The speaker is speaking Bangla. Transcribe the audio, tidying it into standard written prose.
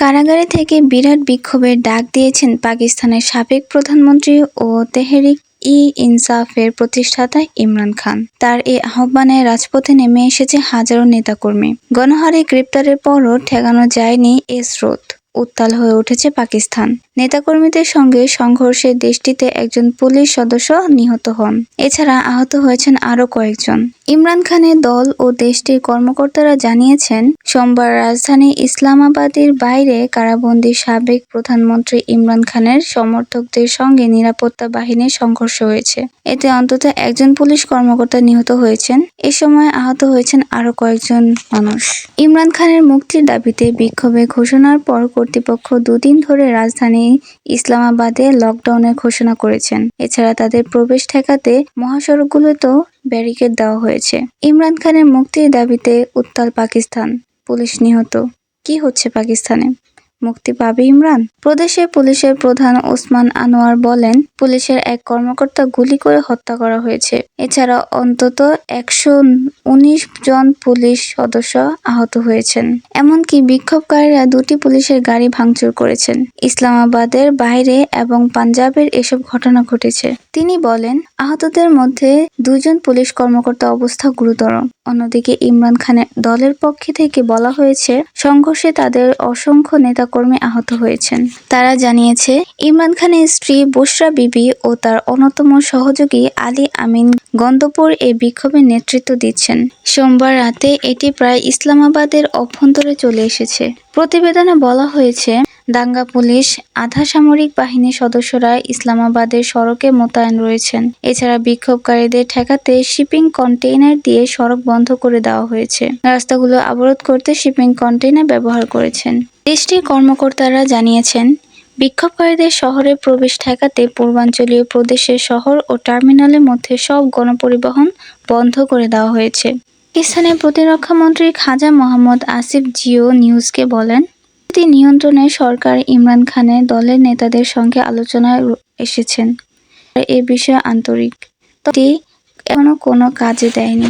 কারাগারে থেকে বিরাট বিক্ষোভের ডাক দিয়েছেন পাকিস্তানের সাবেক প্রধানমন্ত্রী ও তেহরিক-ই-ইনসাফের প্রতিষ্ঠাতা ইমরান খান। তার এই আহ্বানে রাজপথে নেমে এসেছে হাজারো নেতাকর্মী। গণহারে গ্রেপ্তারের পরও ঠেকানো যায়নি এ স্রোত। উত্তাল হয়ে উঠেছে পাকিস্তান। নেতাকর্মীদের সঙ্গে সংঘর্ষে দেশটিতে একজন পুলিশ সদস্য নিহত হন। এছাড়া আহত হয়েছেন আরও কয়েকজন। ইমরান খানের দল ও দেশটির কর্মকর্তারা জানিয়েছেন, সোমবার রাজধানী ইসলামাবাদের বাইরে কারাবন্দী সাবেক প্রধানমন্ত্রী ইমরান খানের সমর্থকদের সঙ্গে নিরাপত্তা বাহিনীর সংঘর্ষ হয়েছে। এতে অন্তত একজন পুলিশ কর্মকর্তা নিহত হয়েছেন। এ সময় আহত হয়েছেন আরও কয়েকজন মানুষ। ইমরান খানের মুক্তির দাবিতে বিক্ষোভের ঘোষণার পর কর্তৃপক্ষ দুদিন ধরে রাজধানী ইসলামাবাদে লকডাউনের ঘোষণা করেছেন। এছাড়া তাদের প্রবেশ ঠেকাতে মহাসড়কগুলোতেও ব্যারিকেড দেওয়া হয়েছে। ইমরান খানের মুক্তির দাবিতে উত্তাল পাকিস্তান, পুলিশ নিহত। কি হচ্ছে পাকিস্তানে? মুক্তি পাবে ইমরান? প্রদেশের পুলিশের প্রধান ওসমান আনোয়ার বলেন, পুলিশের এক কর্মকর্তা গুলি করে হত্যা করা হয়েছে। এছাড়া অন্তত 119 জন পুলিশ সদস্য আহত হয়েছেন। এমনকি বিক্ষোভকারীরা দুটি পুলিশের গাড়ি ভাঙচুর করেছেন। ইসলামাবাদের বাইরে এবং পাঞ্জাবের এসব ঘটনা ঘটেছে। তিনি বলেন, আহতদের মধ্যে 2 জন পুলিশ কর্মকর্তার অবস্থা গুরুতর। অন্যদিকে ইমরান খানের দলের পক্ষ থেকে বলা হয়েছে, সংঘর্ষে তাদের অসংখ্য নেতাকর্মী আহত হয়েছেন। তারা জানিয়েছে, ইমরান খানের স্ত্রী বুশরা বিবি ও তার অন্যতম সহযোগী আলী আমিন গন্ধপুর এই বিক্ষোভে নেতৃত্ব দিচ্ছেন। সোমবার রাতে এটি প্রায় ইসলামাবাদের অভ্যন্তরে চলে এসেছে। প্রতিবেদনে বলা হয়েছে, দাঙ্গা পুলিশ, আধা সামরিক বাহিনীর সদস্যরা ইসলামাবাদের সড়কে মোতায়েন রয়েছেন। এছাড়া বিক্ষোভকারীদের ঠেকাতে শিপিং কন্টেইনার দিয়ে সড়ক বন্ধ করে দেওয়া হয়েছে। রাস্তাগুলো অবরোধ করতে শিপিং কন্টেইনার ব্যবহার করেছেন। দেশটির কর্মকর্তারা জানিয়েছেন, বিক্ষোভকারীদের শহরে প্রবেশ ঠেকাতে পূর্বাঞ্চলীয় প্রদেশের শহর ও টার্মিনালের মধ্যে সব গণপরিবহন বন্ধ করে দেওয়া হয়েছে। পাকিস্তানের প্রতিরক্ষা মন্ত্রী খাজা মোহাম্মদ আসিফ জিও নিউজকে বলেন, নিয়ন্ত্রণে সরকার ইমরান খানের দলের নেতাদের সঙ্গে আলোচনায় এসেছেন। এ বিষয়ে আন্তরিক, তবে এখনো কোনো কাজে দেয়নি।